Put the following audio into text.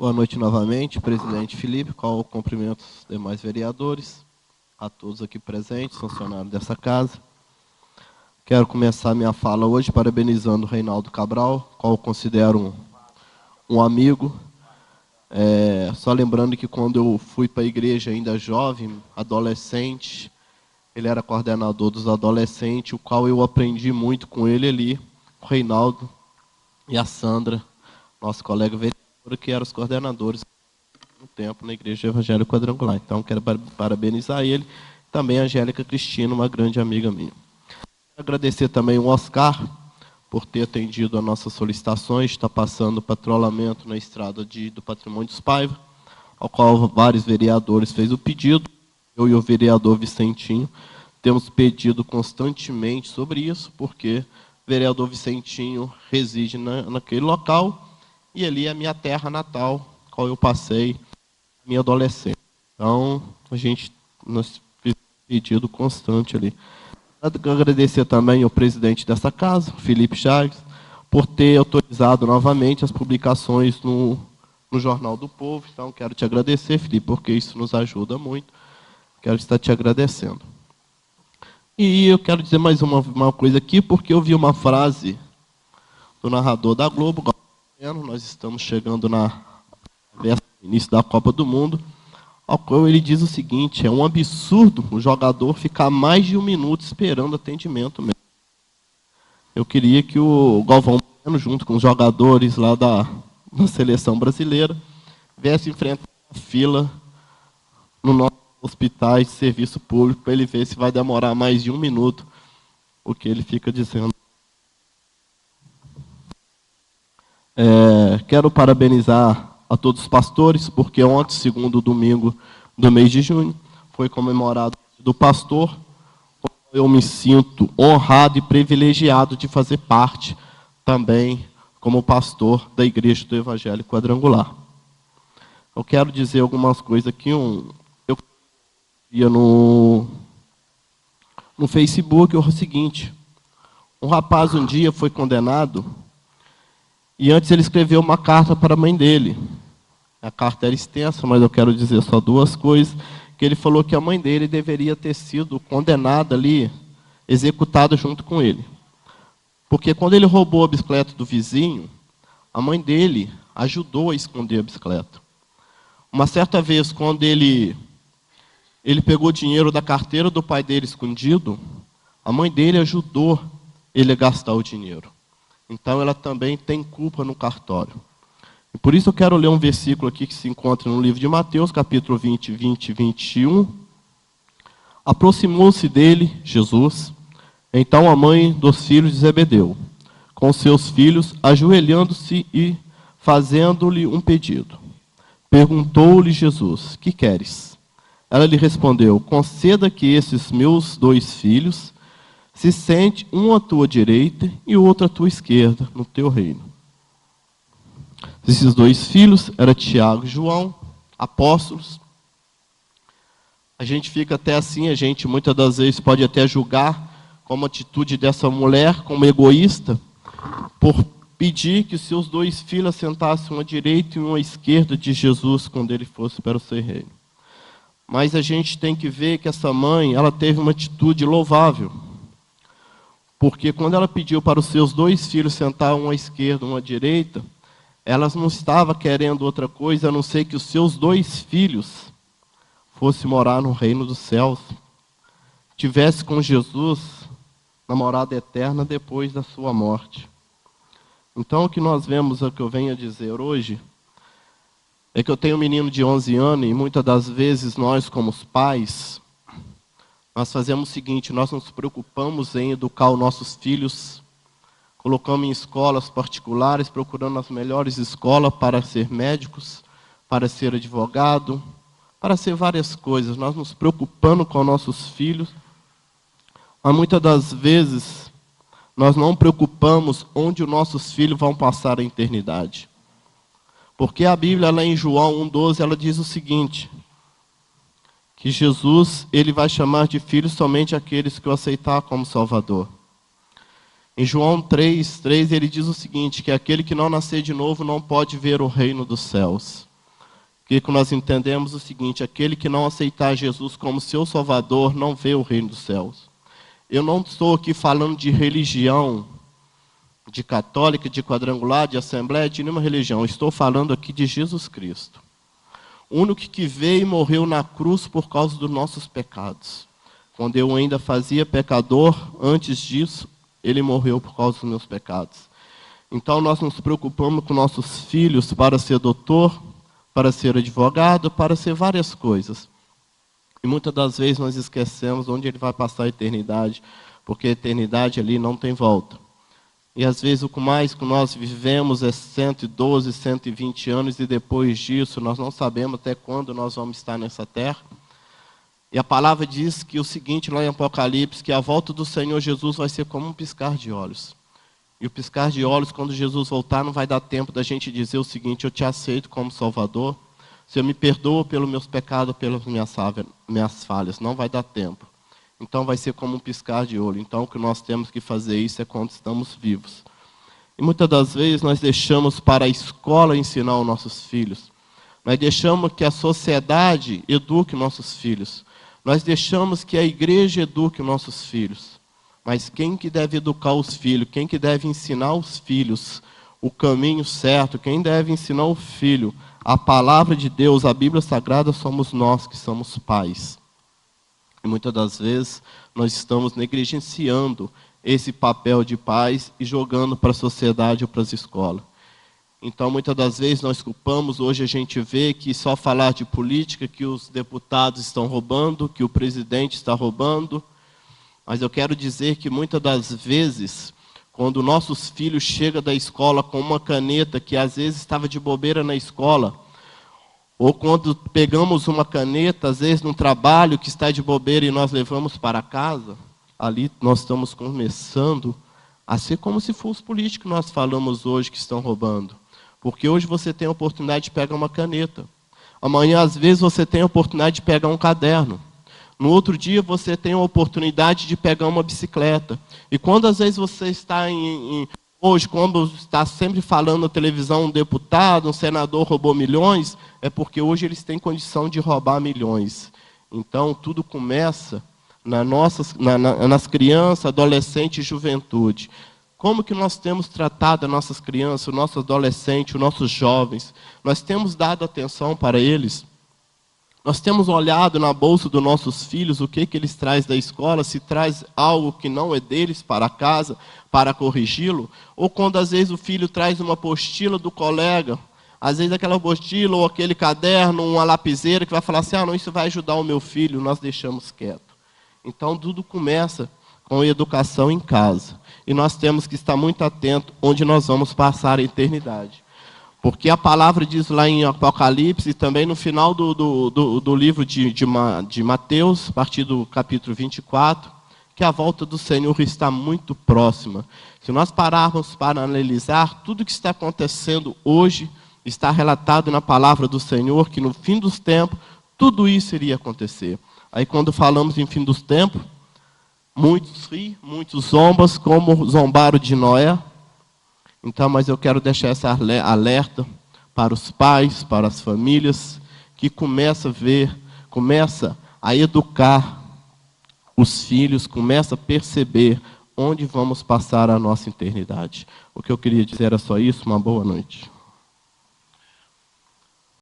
Boa noite novamente, presidente Felipe, qual o cumprimento dos demais vereadores, a todos aqui presentes, funcionários dessa casa. Quero começar minha fala hoje parabenizando o Reinaldo Cabral, qual eu considero um amigo. Só lembrando que quando eu fui para a igreja ainda jovem, adolescente, ele era coordenador dos adolescentes, o qual eu aprendi muito com ele ali, o Reinaldo e a Sandra, nosso colega vereador, que eram os coordenadores no tempo na Igreja Evangélica Quadrangular. Então, quero parabenizar ele, também a Angélica Cristina, uma grande amiga minha. Agradecer também o Oscar por ter atendido a nossas solicitações, está passando patrulhamento na estrada do Patrimônio dos Paiva, ao qual vários vereadores fez o pedido. Eu e o vereador Vicentinho temos pedido constantemente sobre isso, porque o vereador Vicentinho reside naquele local, e ali é a minha terra natal, qual eu passei minha adolescência. Então, nós fizemos pedido constante ali. Agradecer também ao presidente dessa casa, Felipe Chaves, por ter autorizado novamente as publicações no Jornal do Povo. Então, quero te agradecer, Felipe, porque isso nos ajuda muito. Quero estar te agradecendo. E eu quero dizer mais uma coisa aqui, porque eu vi uma frase do narrador da Globo. Nós estamos chegando no início da Copa do Mundo, ao qual ele diz o seguinte: é um absurdo o jogador ficar mais de 1 minuto esperando atendimento mesmo. Eu queria que o Galvão, junto com os jogadores lá da seleção brasileira, viesse enfrentar a fila no nosso hospital de serviço público, para ele ver se vai demorar mais de 1 minuto, o que ele fica dizendo. Quero parabenizar a todos os pastores, porque ontem, segundo domingo do mês de junho, foi comemorado do pastor. Eu me sinto honrado e privilegiado de fazer parte também como pastor da Igreja do Evangelho Quadrangular. Eu quero dizer algumas coisas aqui. Eu via no Facebook o seguinte: um rapaz um dia foi condenado, e antes ele escreveu uma carta para a mãe dele. A carta era extensa, mas eu quero dizer só 2 coisas. Que ele falou que a mãe dele deveria ter sido condenada ali, executada junto com ele. Porque quando ele roubou a bicicleta do vizinho, a mãe dele ajudou a esconder a bicicleta. Uma certa vez, quando ele pegou dinheiro da carteira do pai dele escondido, a mãe dele ajudou ele a gastar o dinheiro. Então, ela também tem culpa no cartório. E por isso eu quero ler um versículo aqui que se encontra no livro de Mateus, capítulo 20, 20 e 21. Aproximou-se dele, Jesus, então a mãe dos filhos de Zebedeu, com seus filhos, ajoelhando-se e fazendo-lhe um pedido. Perguntou-lhe Jesus: que queres? Ela lhe respondeu: conceda que esses meus 2 filhos se sente um à tua direita e o outro à tua esquerda, no teu reino. Esses 2 filhos eram Tiago e João, apóstolos. A gente fica até assim, a gente muitas das vezes pode até julgar como a atitude dessa mulher, como egoísta, por pedir que seus 2 filhos sentassem uma à direita e uma à esquerda de Jesus quando ele fosse para o seu reino. Mas a gente tem que ver que essa mãe, ela teve uma atitude louvável. Porque quando ela pediu para os seus 2 filhos sentar um à esquerda, um à direita, ela não estava querendo outra coisa, a não ser que os seus 2 filhos fossem morar no reino dos céus, tivesse com Jesus na morada eterna depois da sua morte. Então, o que nós vemos, o que eu venho a dizer hoje, é que eu tenho um menino de 11 anos, e muitas das vezes nós, como os pais, nós fazemos o seguinte: nós nos preocupamos em educar os nossos filhos, colocamos em escolas particulares, procurando as melhores escolas para ser médicos, para ser advogado, para ser várias coisas. Nós nos preocupamos com os nossos filhos, mas muitas das vezes nós não preocupamos onde os nossos filhos vão passar a eternidade. Porque a Bíblia, lá em João 1,12, ela diz o seguinte: que Jesus, ele vai chamar de filhos somente aqueles que o aceitar como Salvador. Em João 3, ele diz o seguinte: que aquele que não nascer de novo não pode ver o reino dos céus. que nós entendemos o seguinte: aquele que não aceitar Jesus como seu Salvador não vê o reino dos céus. Eu não estou aqui falando de religião, de católica, de quadrangular, de assembleia, de nenhuma religião. Eu estou falando aqui de Jesus Cristo. O único que veio e morreu na cruz por causa dos nossos pecados. Quando eu ainda fazia pecador, antes disso, ele morreu por causa dos meus pecados. Então nós nos preocupamos com nossos filhos para ser doutor, para ser advogado, para ser várias coisas. E muitas das vezes nós esquecemos onde ele vai passar a eternidade, porque a eternidade ali não tem volta. E às vezes o mais que nós vivemos é 112, 120 anos, e depois disso nós não sabemos até quando nós vamos estar nessa terra. E a palavra diz que o seguinte lá em Apocalipse, que a volta do Senhor Jesus vai ser como um piscar de olhos. E o piscar de olhos, quando Jesus voltar, não vai dar tempo da gente dizer o seguinte: eu te aceito como Salvador, Senhor, me perdoa pelos meus pecados, pelas minhas falhas. Não vai dar tempo. Então vai ser como um piscar de olho. Então o que nós temos que fazer isso é quando estamos vivos. E muitas das vezes nós deixamos para a escola ensinar os nossos filhos. Nós deixamos que a sociedade eduque nossos filhos. Nós deixamos que a igreja eduque os nossos filhos. Mas quem que deve educar os filhos? Quem que deve ensinar os filhos o caminho certo? Quem deve ensinar o filho a palavra de Deus, a Bíblia Sagrada, somos nós que somos pais. E muitas das vezes nós estamos negligenciando esse papel de pais e jogando para a sociedade ou para as escolas. Então, muitas das vezes nós culpamos, hoje a gente vê que só falar de política, que os deputados estão roubando, que o presidente está roubando. Mas eu quero dizer que muitas das vezes, quando nossos filhos chegam da escola com uma caneta, que às vezes estava de bobeira na escola, ou quando pegamos uma caneta, às vezes num trabalho que está de bobeira e nós levamos para casa, ali nós estamos começando a ser como se fosse os políticos que nós falamos hoje que estão roubando. Porque hoje você tem a oportunidade de pegar uma caneta. Amanhã, às vezes, você tem a oportunidade de pegar um caderno. No outro dia, você tem a oportunidade de pegar uma bicicleta. E quando, às vezes, você está hoje, quando está sempre falando na televisão, um deputado, um senador roubou milhões, é porque hoje eles têm condição de roubar milhões. Então, tudo começa nas crianças, adolescentes e juventude. Como que nós temos tratado as nossas crianças, os nossos adolescentes, os nossos jovens? Nós temos dado atenção para eles? Nós temos olhado na bolsa dos nossos filhos o que eles trazem da escola, se traz algo que não é deles para casa, para corrigi-lo? Ou quando às vezes o filho traz uma apostila do colega, às vezes aquela apostila ou aquele caderno, uma lapiseira, que vai falar assim: não, isso vai ajudar o meu filho, nós deixamos quieto. Então tudo começa com a educação em casa. E nós temos que estar muito atentos onde nós vamos passar a eternidade. Porque a palavra diz lá em Apocalipse, e também no final do livro de Mateus, a partir do capítulo 24, que a volta do Senhor está muito próxima. Se nós pararmos para analisar, tudo que está acontecendo hoje está relatado na palavra do Senhor, que no fim dos tempos, tudo isso iria acontecer. Aí quando falamos em fim dos tempos, muitos riem, muitos zombam, como zombaram de Noé. Então, mas eu quero deixar essa alerta para os pais, para as famílias, que começa a educar os filhos, começa a perceber onde vamos passar a nossa eternidade. O que eu queria dizer era só isso. Uma boa noite.